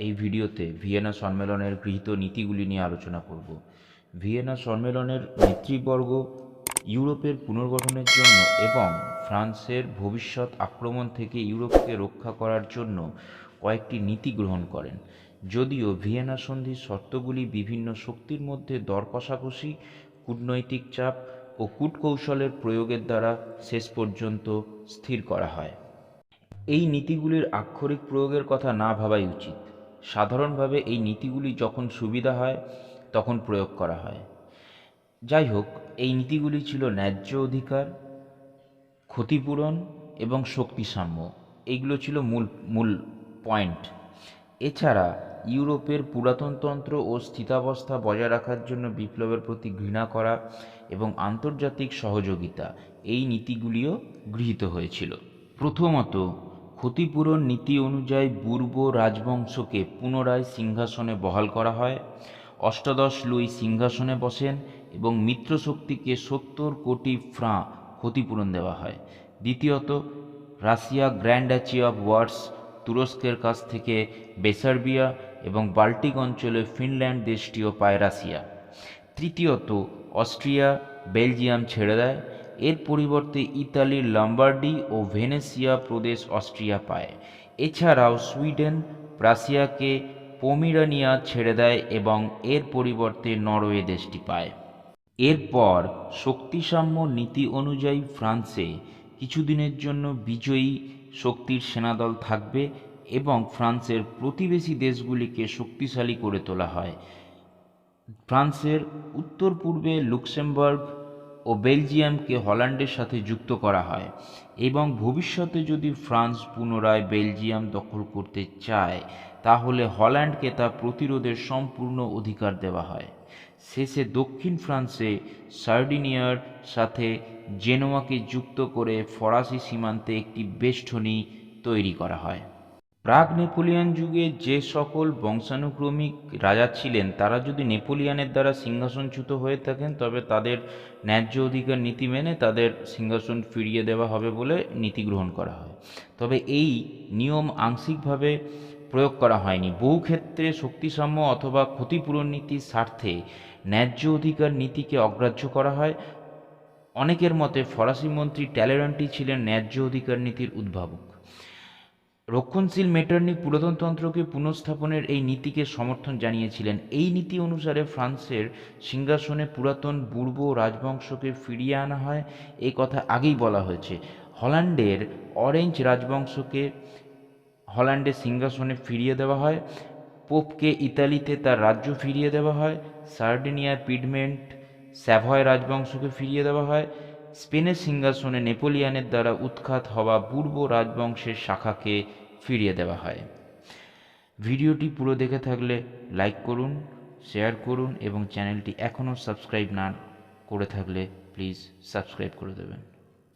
এই ভিডিওতে ভিয়েনা সম্মেলনের গৃহীত নীতিগুলি নিয়ে আলোচনা করব। ভিয়েনা সম্মেলনের নেতৃবর্গ ইউরোপের পুনর্গঠনের জন্য এবং ফ্রান্সের ভবিষ্যৎ আক্রমণ থেকে ইউরোপকে রক্ষা করার জন্য কয়েকটি নীতি গ্রহণ করেন। যদিও ভিয়েনা সন্ধির শর্তগুলি বিভিন্ন শক্তির মধ্যে দর কষাকষি, কূটনৈতিক চাপ ও কূটকৌশলের প্রয়োগের দ্বারা শেষ পর্যন্ত স্থির করা হয়। এই নীতিগুলির আক্ষরিক প্রয়োগের কথা না ভাবাই উচিত। সাধারণভাবে এই নীতিগুলি যখন সুবিধা হয় তখন প্রয়োগ করা হয়। যাই হোক, এই নীতিগুলি ছিল ন্যায্য অধিকার, ক্ষতিপূরণ এবং শক্তিসাম্য। এইগুলো ছিল মূল পয়েন্ট। এছাড়া ইউরোপের পুরাতনতন্ত্র ও স্থিতাবস্থা বজায় রাখার জন্য বিপ্লবের প্রতি ঘৃণা করা এবং আন্তর্জাতিক সহযোগিতা, এই নীতিগুলিও গৃহীত হয়েছিল। প্রথমত, ক্ষতিপূরণ নীতি অনুযায়ী বুর্ব রাজবংশকে পুনরায় সিংহাসনে বহাল করা হয়। অষ্টাদশ লুই সিংহাসনে বসেন এবং মিত্রশক্তিকে 70 কোটি ফ্রাঁ ক্ষতিপূরণ দেওয়া হয়। দ্বিতীয়ত, রাশিয়া গ্র্যান্ড ডাচি অফ ওয়ার্স তুরস্কের কাছ থেকে বেসার্বিয়া এবং বাল্টিক অঞ্চলে ফিনল্যান্ড দেশটিও পায় রাশিয়া। তৃতীয়ত, অস্ট্রিয়া বেলজিয়াম ছেড়ে দেয়। এর পরিবর্তে ইতালির লম্বার্ডি ও ভেনেসিয়া প্রদেশ অস্ট্রিয়া পায়। এছাড়াও সুইডেন প্রাশিয়াকে পোমেরানিয়া ছেড়ে দেয় এবং এর পরিবর্তে নরওয়ে দেশটি পায়। এরপর শক্তিসাম্য নীতি অনুযায়ী ফ্রান্সে কিছুদিনের জন্য বিজয়ী শক্তির সেনাদল থাকবে এবং ফ্রান্সের প্রতিবেশী দেশগুলিকে শক্তিশালী করে তোলা হয়। ফ্রান্সের উত্তর পূর্বে লুক্সেমবার্গ ও বেলজিয়ামকে হল্যান্ডের সাথে যুক্ত করা হয় এবং ভবিষ্যতে যদি ফ্রান্স পুনরায় বেলজিয়াম দখল করতে চায় তাহলে হল্যান্ডকে তা প্রতিরোধের সম্পূর্ণ অধিকার দেওয়া হয়। শেষে দক্ষিণ ফ্রান্সে সার্ডিনিয়ার সাথে জেনোয়াকে যুক্ত করে ফরাসি সীমান্তে একটি বেষ্টনী তৈরি করা হয়। প্রাগ নেপোলিয়ান যুগে যে সকল বংশানুক্রমিক রাজা ছিলেন তারা যদি নেপোলিয়ানের দ্বারা সিংহাসনচ্যুত হয়ে থাকেন তবে তাদের ন্যায্য অধিকার নীতি মেনে তাদের সিংহাসন ফিরিয়ে দেওয়া হবে বলে নীতি গ্রহণ করা হয়। তবে এই নিয়ম আংশিকভাবে প্রয়োগ করা হয়নি। বহু ক্ষেত্রে শক্তিসাম্য অথবা ক্ষতিপূরণ নীতির স্বার্থে ন্যায্য অধিকার নীতিকে অগ্রাহ্য করা হয়। অনেকের মতে ফরাসি মন্ত্রী ট্যালেরান্টি ছিলেন ন্যায্য অধিকার নীতির উদ্ভাবক। রক্ষণশীল মেটার্নি পুরাতনতন্ত্রকে পুনঃস্থাপনের এই নীতিকে সমর্থন জানিয়েছিলেন। এই নীতি অনুসারে ফ্রান্সের সিংহাসনে পুরাতন বুর্ব রাজবংশকে ফিরিয়ে আনা হয়, এই কথা আগেই বলা হয়েছে। হল্যান্ডের অরেঞ্জ রাজবংশকে হল্যান্ডের সিংহাসনে ফিরিয়ে দেওয়া হয়। পোপকে ইতালিতে তার রাজ্য ফিরিয়ে দেওয়া হয়। সার্ডিনিয়ার পিডমেন্ট স্যাভয় রাজবংশকে ফিরিয়ে দেওয়া হয়। স্পেনের সিংহাসনে নেপোলিয়ানের দ্বারা উৎখাত হওয়া পূর্ব রাজবংশের শাখাকে ফিরিয়ে দেওয়া হয়। ভিডিওটি পুরো দেখে থাকলে লাইক করুন, শেয়ার করুন এবং চ্যানেলটি এখনও সাবস্ক্রাইব না করে থাকলে প্লিজ সাবস্ক্রাইব করে দেবেন।